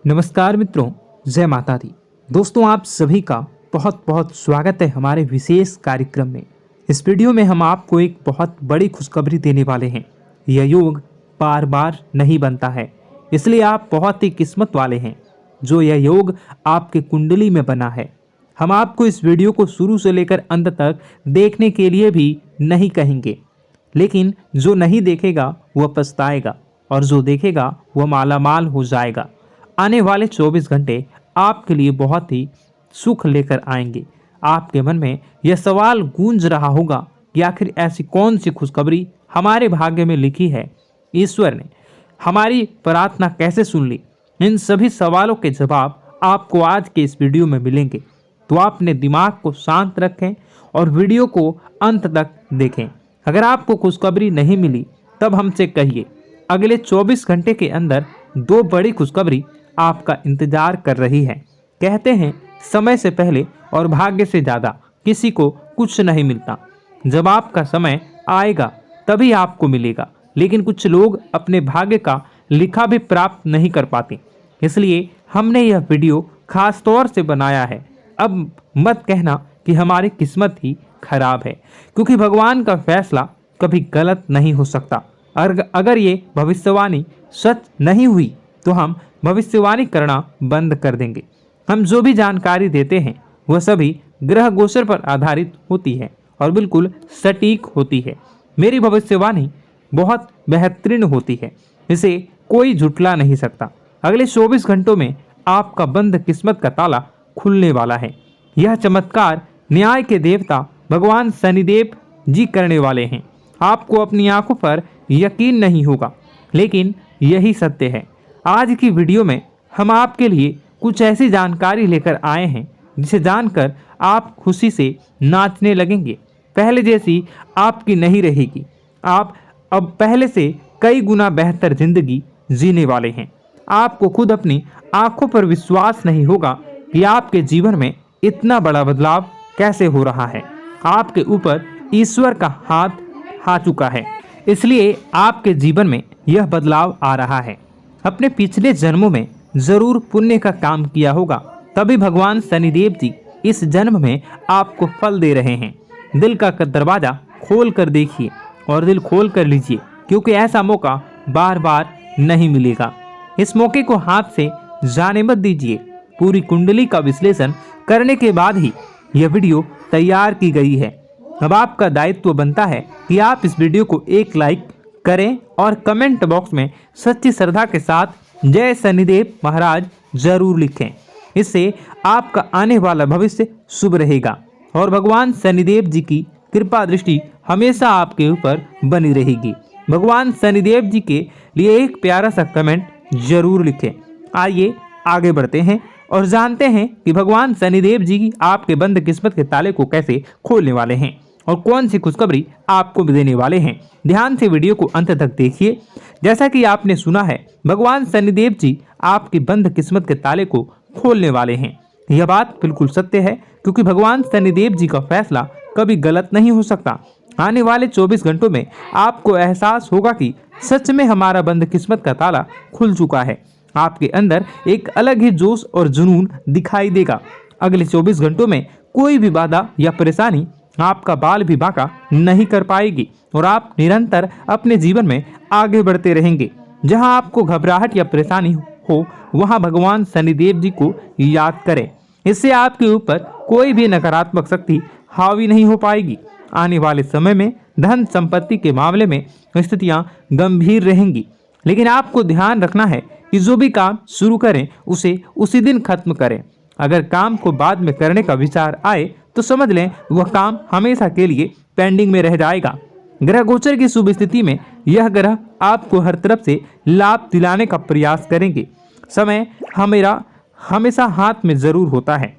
नमस्कार मित्रों, जय माता दी। दोस्तों, आप सभी का बहुत बहुत स्वागत है हमारे विशेष कार्यक्रम में। इस वीडियो में हम आपको एक बहुत बड़ी खुशखबरी देने वाले हैं। यह योग बार बार नहीं बनता है, इसलिए आप बहुत ही किस्मत वाले हैं जो यह योग आपके कुंडली में बना है। हम आपको इस वीडियो को शुरू से लेकर अंत तक देखने के लिए भी नहीं कहेंगे, लेकिन जो नहीं देखेगा वह पछताएगा और जो देखेगा वह मालामाल हो जाएगा। आने वाले 24 घंटे आपके लिए बहुत ही सुख लेकर आएंगे। आपके मन में यह सवाल गूंज रहा होगा कि आखिर ऐसी कौन सी खुशखबरी हमारे भाग्य में लिखी है, ईश्वर ने हमारी प्रार्थना कैसे सुन ली। इन सभी सवालों के जवाब आपको आज के इस वीडियो में मिलेंगे, तो आप अपने दिमाग को शांत रखें और वीडियो को अंत तक देखें। अगर आपको खुशखबरी नहीं मिली तब हमसे कहिए। अगले 24 घंटे के अंदर दो बड़ी खुशखबरी आपका इंतजार कर रही है। कहते हैं समय से पहले और भाग्य से ज़्यादा किसी को कुछ नहीं मिलता। जब आपका समय आएगा तभी आपको मिलेगा, लेकिन कुछ लोग अपने भाग्य का लिखा भी प्राप्त नहीं कर पाते। इसलिए हमने यह वीडियो खास तौर से बनाया है। अब मत कहना कि हमारी किस्मत ही खराब है, क्योंकि भगवान का फैसला कभी गलत नहीं हो सकता। अगर ये भविष्यवाणी सच नहीं हुई तो हम भविष्यवाणी करना बंद कर देंगे। हम जो भी जानकारी देते हैं वह सभी ग्रह गोचर पर आधारित होती है और बिल्कुल सटीक होती है। मेरी भविष्यवाणी बहुत बेहतरीन होती है, इसे कोई झुठला नहीं सकता। अगले 24 घंटों में आपका बंद किस्मत का ताला खुलने वाला है। यह चमत्कार न्याय के देवता भगवान शनिदेव जी करने वाले हैं। आपको अपनी आंखों पर यकीन नहीं होगा, लेकिन यही सत्य है। आज की वीडियो में हम आपके लिए कुछ ऐसी जानकारी लेकर आए हैं जिसे जानकर आप खुशी से नाचने लगेंगे। पहले जैसी आपकी नहीं रहेगी। आप अब पहले से कई गुना बेहतर जिंदगी जीने वाले हैं। आपको खुद अपनी आंखों पर विश्वास नहीं होगा कि आपके जीवन में इतना बड़ा बदलाव कैसे हो रहा है। आपके ऊपर ईश्वर का हाथ आ चुका है, इसलिए आपके जीवन में यह बदलाव आ रहा है। अपने पिछले जन्मों में जरूर पुण्य का काम किया होगा, तभी भगवान शनिदेव जी इस जन्म में आपको फल दे रहे हैं। दिल का दरवाजा खोल कर देखिए और दिल खोल कर लीजिए, क्योंकि ऐसा मौका बार बार नहीं मिलेगा। इस मौके को हाथ से जाने मत दीजिए। पूरी कुंडली का विश्लेषण करने के बाद ही यह वीडियो तैयार की गई है। अब आपका दायित्व बनता है कि आप इस वीडियो को एक लाइक करें और कमेंट बॉक्स में सच्ची श्रद्धा के साथ जय शनिदेव महाराज जरूर लिखें। इससे आपका आने वाला भविष्य शुभ रहेगा और भगवान शनिदेव जी की कृपा दृष्टि हमेशा आपके ऊपर बनी रहेगी। भगवान शनिदेव जी के लिए एक प्यारा सा कमेंट जरूर लिखें। आइए आगे बढ़ते हैं और जानते हैं कि भगवान शनिदेव जी आपके बंद किस्मत के ताले को कैसे खोलने वाले हैं और कौन सी खुशखबरी आपको देने वाले हैं। ध्यान से वीडियो को अंत तक देखिए। जैसा कि आपने सुना है, भगवान शनिदेव जी आपकी बंद किस्मत के ताले को खोलने वाले हैं। यह बात बिल्कुल सत्य है, क्योंकि भगवान शनिदेव जी का फैसला कभी गलत नहीं हो सकता। आने वाले 24 घंटों में आपको एहसास होगा कि सच में हमारा बंद किस्मत का ताला खुल चुका है। आपके अंदर एक अलग ही जोश और जुनून दिखाई देगा। अगले 24 घंटों में कोई भी बाधा या परेशानी आपका बाल भी बांका नहीं कर पाएगी और आप निरंतर अपने जीवन में आगे बढ़ते रहेंगे। जहां आपको घबराहट या परेशानी हो, वहां भगवान शनिदेव जी को याद करें। इससे आपके ऊपर कोई भी नकारात्मक शक्ति हावी नहीं हो पाएगी। आने वाले समय में धन संपत्ति के मामले में स्थितियां गंभीर रहेंगी, लेकिन आपको ध्यान रखना है कि जो भी काम शुरू करें उसे उसी दिन खत्म करें। अगर काम को बाद में करने का विचार आए तो समझ लें वह काम हमेशा के लिए पेंडिंग में रह जाएगा। ग्रह गोचर की शुभ स्थिति में यह ग्रह आपको हर तरफ से लाभ दिलाने का प्रयास करेंगे। समय हमेशा हाथ में जरूर होता है,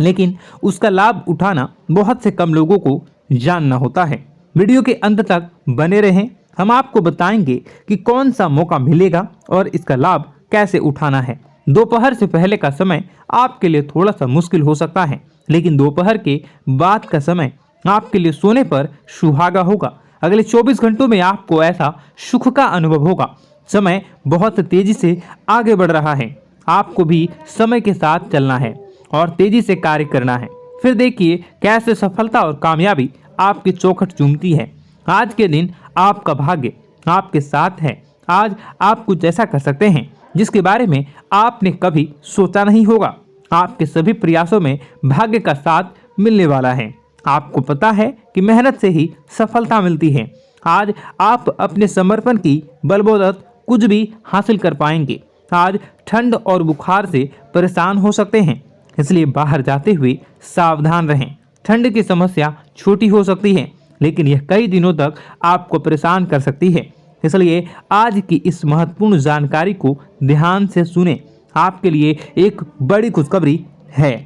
लेकिन उसका लाभ उठाना बहुत से कम लोगों को जानना होता है। वीडियो के अंत तक बने रहें। हम आपको बताएंगे कि कौन सा मौका मिलेगा और इसका लाभ कैसे उठाना है। दोपहर से पहले का समय आपके लिए थोड़ा सा मुश्किल हो सकता है, लेकिन दोपहर के बाद का समय आपके लिए सोने पर सुहागा होगा। अगले 24 घंटों में आपको ऐसा सुख का अनुभव होगा। समय बहुत तेजी से आगे बढ़ रहा है। आपको भी समय के साथ चलना है और तेजी से कार्य करना है। फिर देखिए कैसे सफलता और कामयाबी आपकी चौखट चूमती है। आज के दिन आपका भाग्य आपके साथ है। आज आप कुछ ऐसा कर सकते हैं जिसके बारे में आपने कभी सोचा नहीं होगा। आपके सभी प्रयासों में भाग्य का साथ मिलने वाला है। आपको पता है कि मेहनत से ही सफलता मिलती है। आज आप अपने समर्पण की बलबूते कुछ भी हासिल कर पाएंगे। आज ठंड और बुखार से परेशान हो सकते हैं, इसलिए बाहर जाते हुए सावधान रहें। ठंड की समस्या छोटी हो सकती है, लेकिन यह कई दिनों तक आपको परेशान कर सकती है। इसलिए आज की इस महत्वपूर्ण जानकारी को ध्यान से सुने। आपके लिए एक बड़ी खुशखबरी है।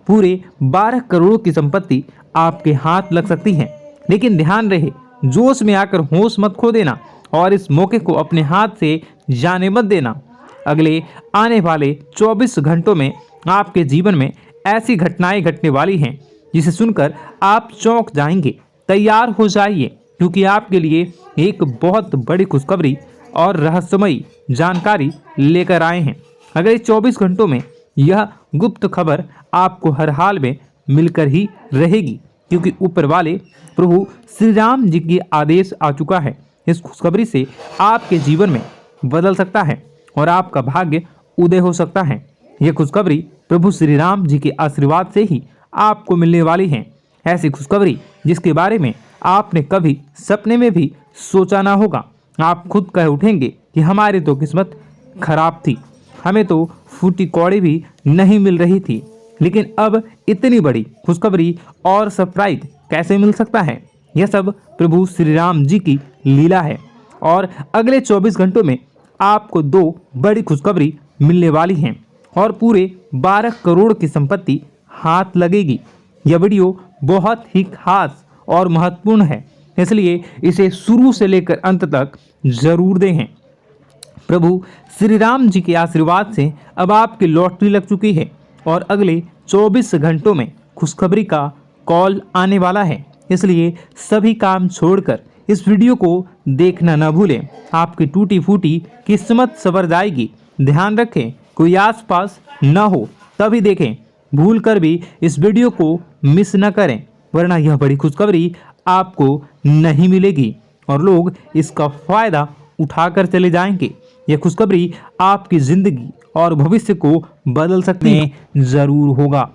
पूरे 12 करोड़ की संपत्ति आपके हाथ लग सकती है, लेकिन ध्यान रहे जोश में आकर होश मत खो देना और इस मौके को अपने हाथ से जाने मत देना। अगले आने वाले 24 घंटों में आपके जीवन में ऐसी घटनाएं घटने वाली हैं जिसे सुनकर आप चौंक जाएंगे। तैयार हो जाइए, क्योंकि आपके लिए एक बहुत बड़ी खुशखबरी और रहस्यमयी जानकारी लेकर आए हैं। अगले 24 घंटों में यह गुप्त खबर आपको हर हाल में मिलकर ही रहेगी, क्योंकि ऊपर वाले प्रभु श्री राम जी की आदेश आ चुका है। इस खुशखबरी से आपके जीवन में बदल सकता है और आपका भाग्य उदय हो सकता है। यह खुशखबरी प्रभु श्री राम जी के आशीर्वाद से ही आपको मिलने वाली है। ऐसी खुशखबरी जिसके बारे में आपने कभी सपने में भी सोचा ना होगा। आप खुद कह उठेंगे कि हमारी तो किस्मत खराब थी, हमें तो फूटी कौड़ी भी नहीं मिल रही थी, लेकिन अब इतनी बड़ी खुशखबरी और सरप्राइज कैसे मिल सकता है। यह सब प्रभु श्री राम जी की लीला है और अगले 24 घंटों में आपको 2 बड़ी खुशखबरी मिलने वाली हैं और पूरे 12 करोड़ की संपत्ति हाथ लगेगी। यह वीडियो बहुत ही खास और महत्वपूर्ण है, इसलिए इसे शुरू से लेकर अंत तक जरूर देखें। प्रभु श्री राम जी के आशीर्वाद से अब आपकी लॉटरी लग चुकी है और अगले 24 घंटों में खुशखबरी का कॉल आने वाला है। इसलिए सभी काम छोड़कर इस वीडियो को देखना न भूलें। आपकी टूटी फूटी किस्मत संवर जाएगी। ध्यान रखें कोई आसपास न हो तभी देखें। भूल कर भी इस वीडियो को मिस न करें, वरना यह बड़ी खुशखबरी आपको नहीं मिलेगी और लोग इसका फायदा उठाकर चले जाएंगे। यह खुशखबरी आपकी जिंदगी और भविष्य को बदल सकती है। जरूर होगा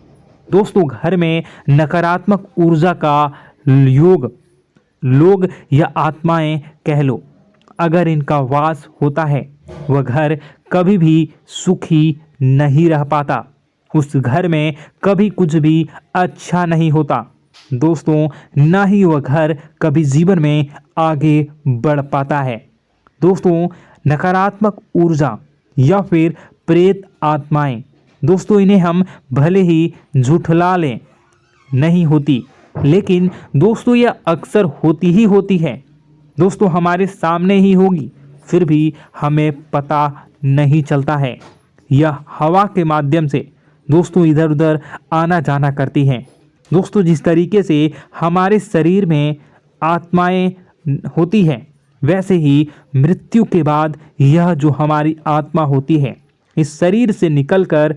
दोस्तों, घर में नकारात्मक ऊर्जा का योग, लोग या आत्माएं कह लो, अगर इनका वास होता है वह घर कभी भी सुखी नहीं रह पाता। उस घर में कभी कुछ भी अच्छा नहीं होता दोस्तों, ना ही वह घर कभी जीवन में आगे बढ़ पाता है। दोस्तों, नकारात्मक ऊर्जा या फिर प्रेत आत्माएं दोस्तों, इन्हें हम भले ही झुठला लें नहीं होती, लेकिन दोस्तों यह अक्सर होती है दोस्तों, हमारे सामने ही होगी, फिर भी हमें पता नहीं चलता है। यह हवा के माध्यम से दोस्तों इधर उधर आना जाना करती हैं। दोस्तों, जिस तरीके से हमारे शरीर में आत्माएं होती हैं, वैसे ही मृत्यु के बाद यह जो हमारी आत्मा होती है इस शरीर से निकलकर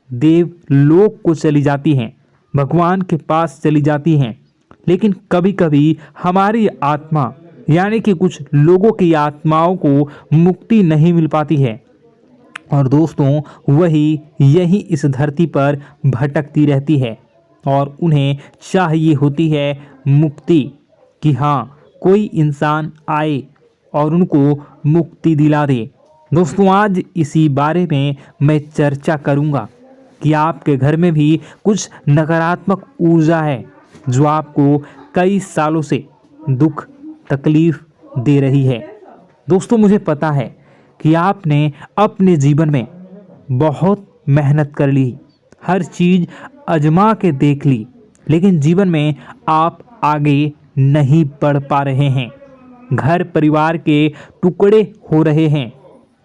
देवलोक को चली जाती हैं, भगवान के पास चली जाती हैं। लेकिन कभी कभी हमारी आत्मा यानी कि कुछ लोगों की आत्माओं को मुक्ति नहीं मिल पाती है और दोस्तों वही यही इस धरती पर भटकती रहती है और उन्हें चाहिए होती है मुक्ति, कि हाँ कोई इंसान आए और उनको मुक्ति दिला दे। दोस्तों, आज इसी बारे में मैं चर्चा करूंगा कि आपके घर में भी कुछ नकारात्मक ऊर्जा है जो आपको कई सालों से दुख तकलीफ दे रही है। दोस्तों, मुझे पता है कि आपने अपने जीवन में बहुत मेहनत कर ली, हर चीज़ आजमा के देख ली, लेकिन जीवन में आप आगे नहीं बढ़ पा रहे हैं। घर परिवार के टुकड़े हो रहे हैं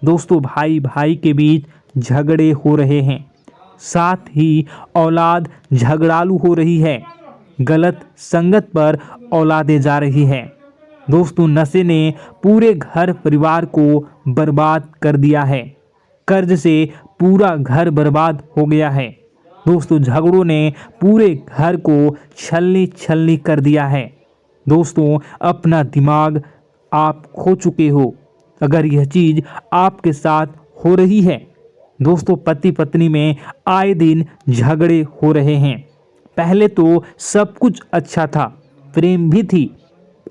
दोस्तों, भाई भाई के बीच झगड़े हो रहे हैं, साथ ही औलाद झगड़ालू हो रही है, गलत संगत पर औलादें जा रही है। दोस्तों, नशे ने पूरे घर परिवार को बर्बाद कर दिया है। कर्ज से पूरा घर बर्बाद हो गया है। दोस्तों झगड़ों ने पूरे घर को छलनी छलनी कर दिया है। दोस्तों अपना दिमाग आप खो चुके हो अगर यह चीज़ आपके साथ हो रही है। दोस्तों पति पत्नी में आए दिन झगड़े हो रहे हैं। पहले तो सब कुछ अच्छा था, प्रेम भी थी,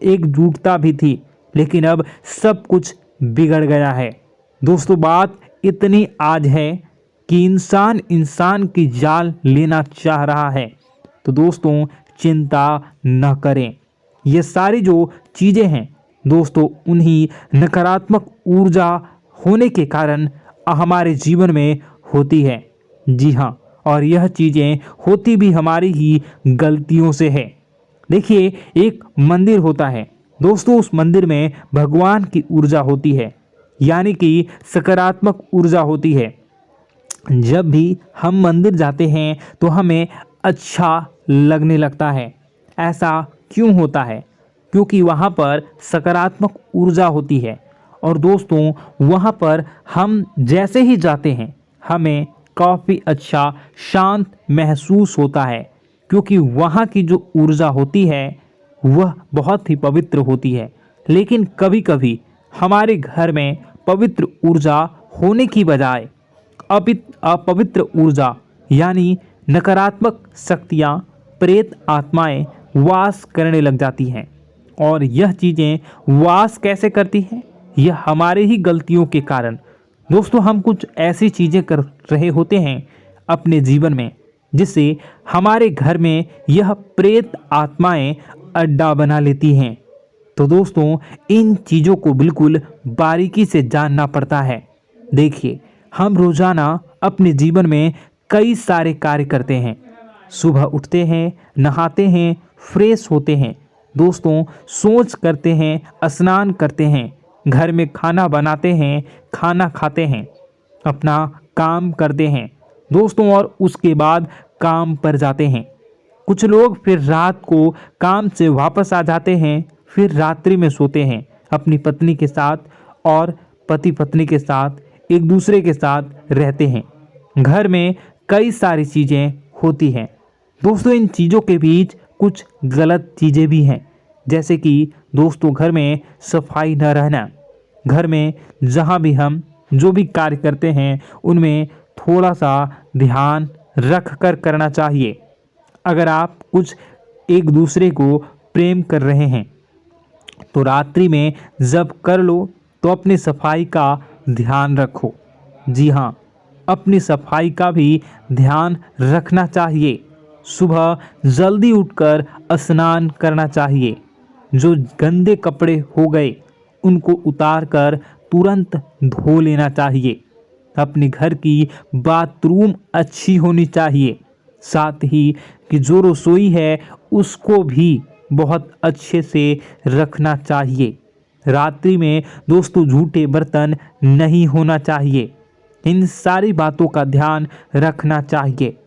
एकजुटता भी थी, लेकिन अब सब कुछ बिगड़ गया है। दोस्तों बात इतनी आज है कि इंसान इंसान की जान लेना चाह रहा है। तो दोस्तों चिंता न करें। ये सारी जो चीज़ें हैं दोस्तों उन्हीं नकारात्मक ऊर्जा होने के कारण हमारे जीवन में होती है। जी हाँ, और यह चीज़ें होती भी हमारी ही गलतियों से है। देखिए एक मंदिर होता है दोस्तों, उस मंदिर में भगवान की ऊर्जा होती है, यानी कि सकारात्मक ऊर्जा होती है। जब भी हम मंदिर जाते हैं तो हमें अच्छा लगने लगता है। ऐसा क्यों होता है? क्योंकि वहाँ पर सकारात्मक ऊर्जा होती है। और दोस्तों वहाँ पर हम जैसे ही जाते हैं हमें काफ़ी अच्छा शांत महसूस होता है, क्योंकि वहाँ की जो ऊर्जा होती है वह बहुत ही पवित्र होती है। लेकिन कभी कभी हमारे घर में पवित्र ऊर्जा होने की बजाय अपवित्र ऊर्जा यानी नकारात्मक शक्तियाँ, प्रेत आत्माएं वास करने लग जाती हैं। और यह चीज़ें वास कैसे करती हैं? यह हमारे ही गलतियों के कारण। दोस्तों हम कुछ ऐसी चीज़ें कर रहे होते हैं अपने जीवन में जिससे हमारे घर में यह प्रेत आत्माएं अड्डा बना लेती हैं। तो दोस्तों इन चीज़ों को बिल्कुल बारीकी से जानना पड़ता है। देखिए हम रोज़ाना अपने जीवन में कई सारे कार्य करते हैं। सुबह उठते हैं, नहाते हैं, फ्रेश होते हैं, दोस्तों सोच करते हैं, स्नान करते हैं, घर में खाना बनाते हैं, खाना खाते हैं, अपना काम करते हैं दोस्तों, और उसके बाद काम पर जाते हैं। कुछ लोग फिर रात को काम से वापस आ जाते हैं, फिर रात्रि में सोते हैं अपनी पत्नी के साथ, और पति पत्नी के साथ एक दूसरे के साथ रहते हैं। घर में कई सारी चीज़ें होती हैं दोस्तों। इन चीज़ों के बीच कुछ गलत चीज़ें भी हैं, जैसे कि दोस्तों घर में सफाई न रहना। घर में जहाँ भी हम जो भी कार्य करते हैं उनमें थोड़ा सा ध्यान रख कर करना चाहिए। अगर आप कुछ एक दूसरे को प्रेम कर रहे हैं तो रात्रि में जब कर लो तो अपनी सफाई का ध्यान रखो। जी हाँ, अपनी सफाई का भी ध्यान रखना चाहिए। सुबह जल्दी उठकर स्नान करना चाहिए। जो गंदे कपड़े हो गए उनको उतार कर तुरंत धो लेना चाहिए। अपने घर की बाथरूम अच्छी होनी चाहिए। साथ ही कि जो रसोई है उसको भी बहुत अच्छे से रखना चाहिए। रात्रि में दोस्तों झूठे बर्तन नहीं होना चाहिए। इन सारी बातों का ध्यान रखना चाहिए।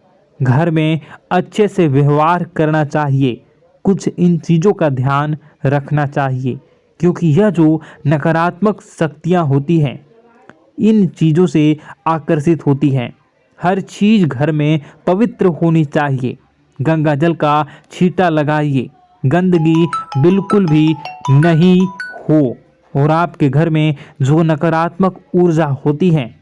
घर में अच्छे से व्यवहार करना चाहिए। कुछ इन चीज़ों का ध्यान रखना चाहिए, क्योंकि यह जो नकारात्मक शक्तियाँ होती हैं इन चीज़ों से आकर्षित होती हैं। हर चीज़ घर में पवित्र होनी चाहिए। गंगा जल का छींटा लगाइए, गंदगी बिल्कुल भी नहीं हो। और आपके घर में जो नकारात्मक ऊर्जा होती है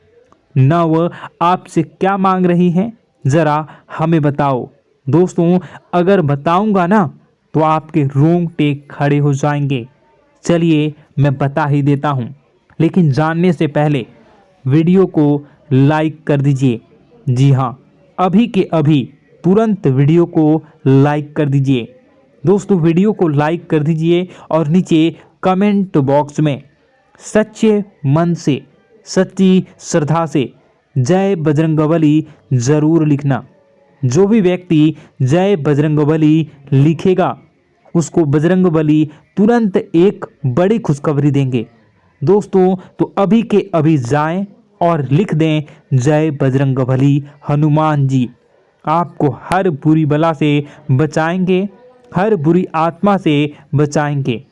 न वह आपसे क्या मांग रही है, ज़रा हमें बताओ। दोस्तों अगर बताऊंगा ना तो आपके रोंगटे खड़े हो जाएंगे। चलिए मैं बता ही देता हूँ, लेकिन जानने से पहले वीडियो को लाइक कर दीजिए। जी हाँ, अभी के अभी तुरंत वीडियो को लाइक कर दीजिए। दोस्तों वीडियो को लाइक कर दीजिए और नीचे कमेंट बॉक्स में सच्चे मन से, सच्ची श्रद्धा से जय बजरंगबली ज़रूर लिखना। जो भी व्यक्ति जय बजरंगबली लिखेगा उसको बजरंगबली तुरंत एक बड़ी खुशखबरी देंगे। दोस्तों तो अभी के अभी जाएं और लिख दें जय बजरंगबली हनुमान जी। आपको हर बुरी बला से बचाएंगे, हर बुरी आत्मा से बचाएंगे।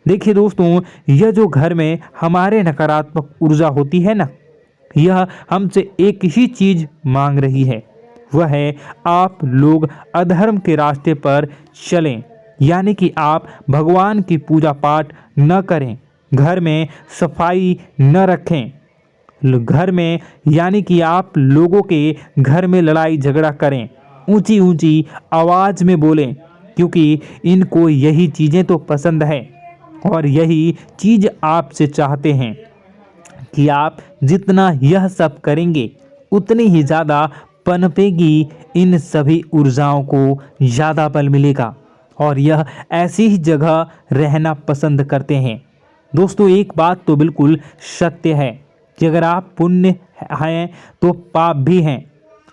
देखिए दोस्तों, यह जो घर में हमारे नकारात्मक ऊर्जा होती है ना, यह हमसे एक ही चीज मांग रही है, वह है आप लोग अधर्म के रास्ते पर चलें, यानी कि आप भगवान की पूजा पाठ न करें, घर में सफाई न रखें, घर में यानी कि आप लोगों के घर में लड़ाई झगड़ा करें, ऊंची ऊंची आवाज़ में बोलें, क्योंकि इनको यही चीज़ें तो पसंद है और यही चीज़ आपसे चाहते हैं कि आप जितना यह सब करेंगे उतनी ही ज़्यादा पनपेगी इन सभी ऊर्जाओं को ज़्यादा बल मिलेगा और यह ऐसी ही जगह रहना पसंद करते हैं। दोस्तों, एक बात तो बिल्कुल सत्य है कि अगर आप पुण्य हैं तो पाप भी हैं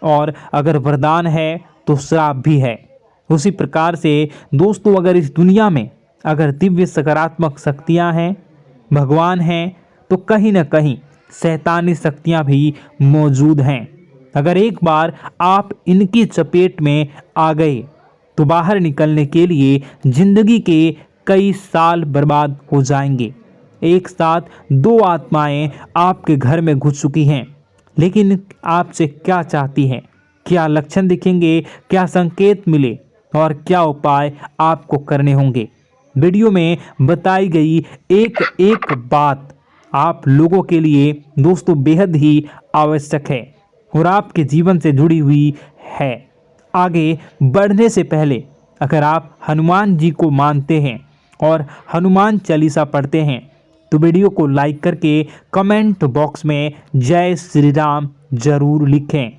और अगर वरदान है तो श्राप भी है। उसी प्रकार से दोस्तों, अगर इस दुनिया में अगर दिव्य सकारात्मक शक्तियां हैं, भगवान हैं, तो कहीं ना कहीं शैतानी शक्तियां भी मौजूद हैं। अगर एक बार आप इनकी चपेट में आ गए तो बाहर निकलने के लिए जिंदगी के कई साल बर्बाद हो जाएंगे। एक साथ दो आत्माएं आपके घर में घुस चुकी हैं, लेकिन आपसे क्या चाहती हैं, क्या लक्षण दिखेंगे, क्या संकेत मिले और क्या उपाय आपको करने होंगे। वीडियो में बताई गई एक एक बात आप लोगों के लिए दोस्तों बेहद ही आवश्यक है और आपके जीवन से जुड़ी हुई है। आगे बढ़ने से पहले अगर आप हनुमान जी को मानते हैं और हनुमान चालीसा पढ़ते हैं तो वीडियो को लाइक करके कमेंट बॉक्स में जय श्री राम जरूर लिखें।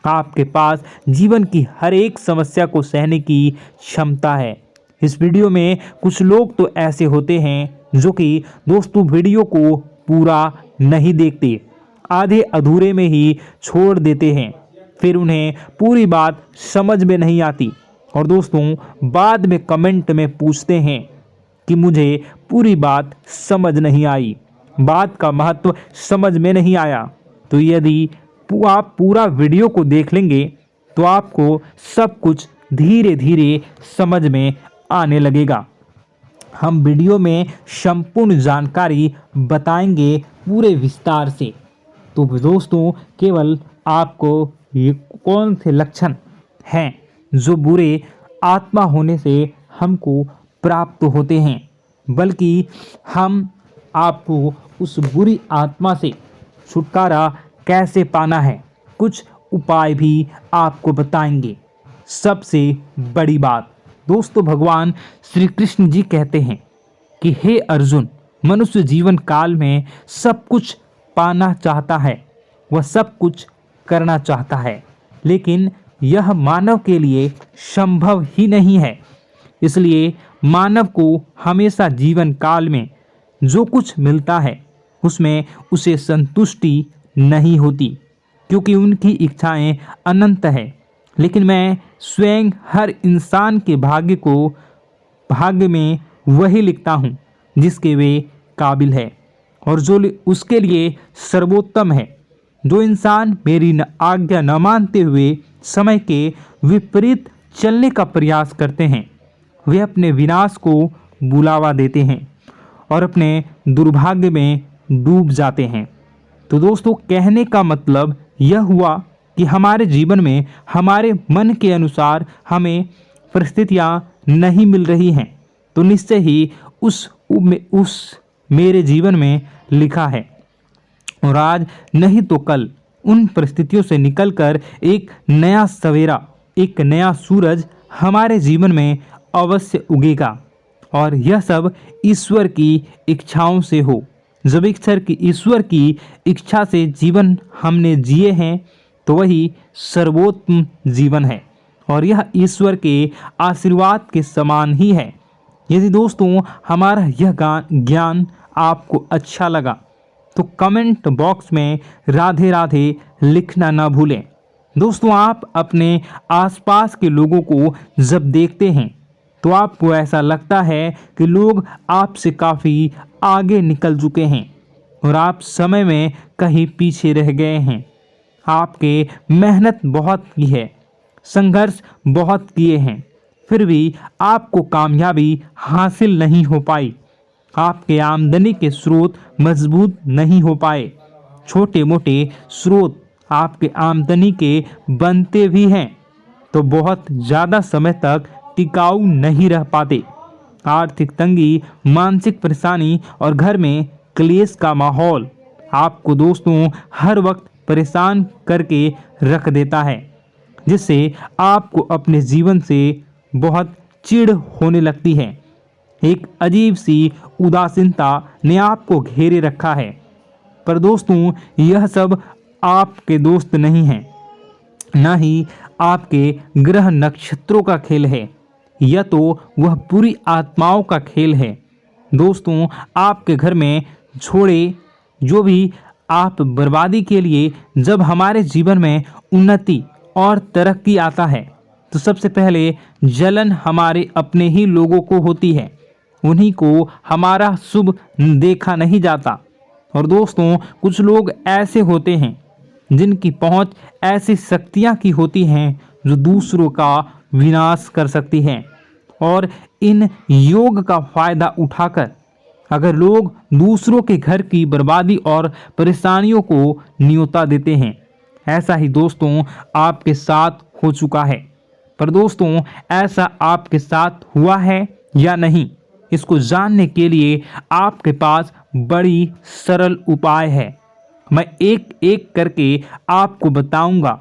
आपके पास जीवन की हर एक समस्या को सहने की क्षमता है। इस वीडियो में कुछ लोग तो ऐसे होते हैं जो कि दोस्तों वीडियो को पूरा नहीं देखते, आधे अधूरे में ही छोड़ देते हैं, फिर उन्हें पूरी बात समझ में नहीं आती और दोस्तों बाद में कमेंट में पूछते हैं कि मुझे पूरी बात समझ नहीं आई, बात का महत्व समझ में नहीं आया। तो यदि आप पूरा वीडियो को देख लेंगे तो आपको सब कुछ धीरे धीरे समझ में आने लगेगा। हम वीडियो में संपूर्ण जानकारी बताएंगे पूरे विस्तार से। तो दोस्तों, केवल आपको ये कौन से लक्षण हैं जो बुरे आत्मा होने से हमको प्राप्त होते हैं, बल्कि हम आपको उस बुरी आत्मा से छुटकारा कैसे पाना है, कुछ उपाय भी आपको बताएंगे। सबसे बड़ी बात दोस्तों, भगवान श्री कृष्ण जी कहते हैं कि हे अर्जुन, मनुष्य जीवन काल में सब कुछ पाना चाहता है, वह सब कुछ करना चाहता है, लेकिन यह मानव के लिए संभव ही नहीं है। इसलिए मानव को हमेशा जीवन काल में जो कुछ मिलता है उसमें उसे संतुष्टि नहीं होती, क्योंकि उनकी इच्छाएं अनंत है। लेकिन मैं स्वयं हर इंसान के भाग्य में वही लिखता हूँ जिसके वे काबिल है और जो उसके लिए सर्वोत्तम है। जो इंसान मेरी आज्ञा न मानते हुए समय के विपरीत चलने का प्रयास करते हैं, वे अपने विनाश को बुलावा देते हैं और अपने दुर्भाग्य में डूब जाते हैं। तो दोस्तों, कहने का मतलब यह हुआ कि हमारे जीवन में हमारे मन के अनुसार हमें परिस्थितियां नहीं मिल रही हैं, तो निश्चय ही उस मेरे जीवन में लिखा है और आज नहीं तो कल उन परिस्थितियों से निकलकर एक नया सवेरा, एक नया सूरज हमारे जीवन में अवश्य उगेगा और यह सब ईश्वर की इच्छाओं से हो। जब ईश्वर की इच्छा से जीवन हमने जिए हैं तो वही सर्वोत्तम जीवन है और यह ईश्वर के आशीर्वाद के समान ही है। यदि दोस्तों हमारा यह ज्ञान आपको अच्छा लगा तो कमेंट बॉक्स में राधे राधे लिखना ना भूलें। दोस्तों, आप अपने आसपास के लोगों को जब देखते हैं तो आपको ऐसा लगता है कि लोग आपसे काफ़ी आगे निकल चुके हैं और आप समय में कहीं पीछे रह गए हैं। आपके मेहनत बहुत की है, संघर्ष बहुत किए हैं, फिर भी आपको कामयाबी हासिल नहीं हो पाई। आपके आमदनी के स्रोत मजबूत नहीं हो पाए। छोटे मोटे स्रोत आपके आमदनी के बनते भी हैं तो बहुत ज़्यादा समय तक टिकाऊ नहीं रह पाते। आर्थिक तंगी, मानसिक परेशानी और घर में क्लेश का माहौल आपको दोस्तों हर वक्त परेशान करके रख देता है, जिससे आपको अपने जीवन से बहुत चिढ़ होने लगती है। एक अजीब सी उदासीनता ने आपको घेरे रखा है। पर दोस्तों यह सब आपके दोस्त नहीं हैं, न ही आपके ग्रह नक्षत्रों का खेल है, यह तो वह बुरी आत्माओं का खेल है। दोस्तों आपके घर में छोड़े जो भी आप बर्बादी के लिए जब हमारे जीवन में उन्नति और तरक्की आता है तो सबसे पहले जलन हमारे अपने ही लोगों को होती है, उन्हीं को हमारा शुभ देखा नहीं जाता। और दोस्तों कुछ लोग ऐसे होते हैं जिनकी पहुंच ऐसी शक्तियां की होती हैं जो दूसरों का विनाश कर सकती हैं, और इन योग का फायदा उठाकर अगर लोग दूसरों के घर की बर्बादी और परेशानियों को न्योता देते हैं। ऐसा ही दोस्तों आपके साथ हो चुका है। पर दोस्तों ऐसा आपके साथ हुआ है या नहीं, इसको जानने के लिए आपके पास बड़ी सरल उपाय है। मैं एक एक करके आपको बताऊंगा।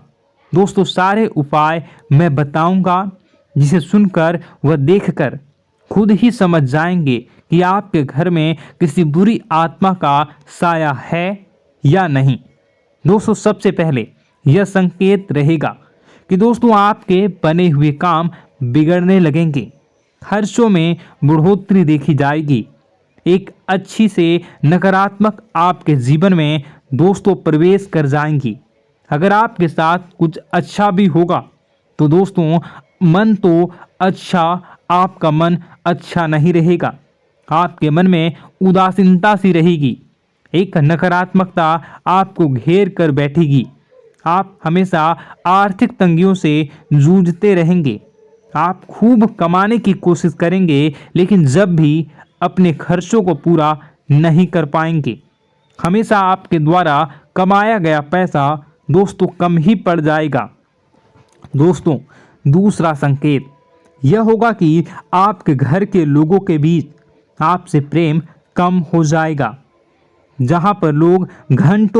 दोस्तों सारे उपाय मैं बताऊंगा, जिसे सुनकर व देखकर खुद ही समझ जाएंगे कि आपके घर में किसी बुरी आत्मा का साया है या नहीं। दोस्तों सबसे पहले यह संकेत रहेगा कि दोस्तों आपके बने हुए काम बिगड़ने लगेंगे, खर्चों में बढ़ोतरी देखी जाएगी, एक अच्छी से नकारात्मक आपके जीवन में दोस्तों प्रवेश कर जाएंगी। अगर आपके साथ कुछ अच्छा भी होगा तो दोस्तों मन तो अच्छा, आपका मन अच्छा नहीं रहेगा, आपके मन में उदासीनता सी रहेगी, एक नकारात्मकता आपको घेर कर बैठेगी। आप हमेशा आर्थिक तंगियों से जूझते रहेंगे। आप खूब कमाने की कोशिश करेंगे, लेकिन जब भी अपने खर्चों को पूरा नहीं कर पाएंगे। हमेशा आपके द्वारा कमाया गया पैसा दोस्तों कम ही पड़ जाएगा। दोस्तों दूसरा संकेत यह होगा कि आपके घर के लोगों के बीच आपसे प्रेम कम हो जाएगा। जहां पर लोग घंटों